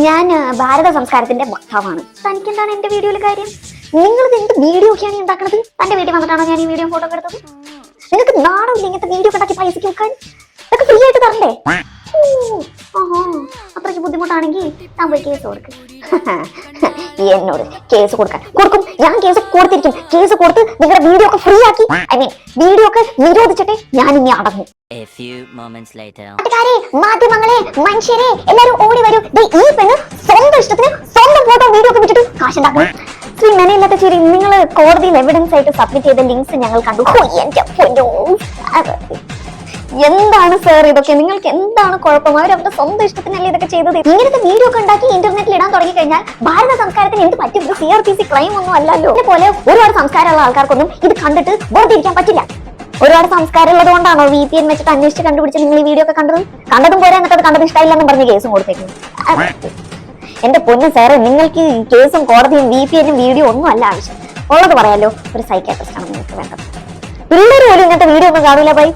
ഞാൻ ഭാരത സംസ്കാരത്തിന്റെ വക്താവാണ്. തനിക്ക് എന്താണ് എന്റെ വീഡിയോയിൽ കാര്യം? നിങ്ങൾ എന്റെ വീഡിയോ ഒക്കെയാണ് ഉണ്ടാക്കുന്നത്. തന്റെ വീട്ടിൽ വന്നിട്ടാണോ ഞാൻ ഈ വീഡിയോ ഫോട്ടോ എടുത്തത്? നിങ്ങൾക്ക് നാണമില്ല ഇങ്ങനത്തെ വീഡിയോ ഉണ്ടാക്കി പൈസക്ക് വെക്കാൻ? ഇതൊക്കെ ഫ്രീ ആയിട്ട് തരണ്ടേ? അത്രയ്ക്ക് ബുദ്ധിമുട്ടാണെങ്കിൽ താൻ പോയി കേസ് കൊടുക്കും. എന്നോട് കേസ് കൊടുക്കും. ഞാൻ കേസ് കൊടുത്തിരിക്കും. കേസ് കൊടുത്ത് നിങ്ങളുടെ വീഡിയോ ഒക്കെ ഫ്രീ ആക്കി, വീഡിയോ ഒക്കെ നിരോധിച്ചിട്ടേ ഞാൻ ഇനി അടങ്ങും. മാധ്യമങ്ങളെ, മനുഷ്യരെ എല്ലാരും ഓടി വരൂ. ഈ പെണ്ണ് സ്വന്തം ഇഷ്ടത്തിന് സ്വന്തം ഫോട്ടോ വീഡിയോ ഒക്കെ വിട്ടിട്ട് കാശുണ്ടാക്കും. ശ്രീ മെനയില്ലാത്ത ശരി, നിങ്ങൾ കോടതിയിൽ എവിഡൻസ് ആയിട്ട് സബ്മിറ്റ് ചെയ്ത ലിങ്ക്സ് ഞങ്ങൾ കണ്ടു. എന്താണ് സാർ ഇതൊക്കെ? നിങ്ങൾക്ക് എന്താണ് കുഴപ്പം? അവരവരുടെ സ്വന്തം ഇഷ്ടത്തിനല്ലേ ഇതൊക്കെ ചെയ്തത്? ഇങ്ങനത്തെ വീഡിയോ ഒക്കെ ഉണ്ടാക്കി ഇന്റർനെറ്റിൽ ഇടാൻ തുടങ്ങി കഴിഞ്ഞാൽ ഭാരത സംസ്കാരത്തിന് എന്ത് പറ്റും? CRPC ക്രൈം ഒന്നും അല്ലല്ലോ. ഇതുപോലെ ഒരുപാട് സംസ്കാരമുള്ള ആൾക്കാർക്കൊന്നും ഇത് കണ്ടിട്ട് വെറുതെ ഇരിക്കാൻ പറ്റില്ല. ഒരുപാട് സംസ്കാരം ഉള്ളത് കൊണ്ടാണോ VPN വെച്ചിട്ട് അന്വേഷിച്ച് കണ്ടുപിടിച്ച് നിങ്ങൾ ഈ വീഡിയോ ഒക്കെ കണ്ടതും പോരാ, എന്നിട്ട് അത് കണ്ടത് ഇഷ്ടമില്ലെന്നും പറഞ്ഞ് കേസും കൊടുത്തേക്കുന്നു. എന്റെ പൊന്നു സാറ്, നിങ്ങൾക്ക് കേസും കോടതിയും VPN വീഡിയോ ഒന്നും അല്ല ആവശ്യം. ഉള്ളത് പറയാലോ, ഒരു സൈക്കാട്രിസ്റ്റ് ആണ് നിങ്ങൾക്ക് വേണ്ടത്. പിള്ളേർ പോലും ഇങ്ങനത്തെ വീഡിയോ ഒന്നും കാണില്ല. ബൈ.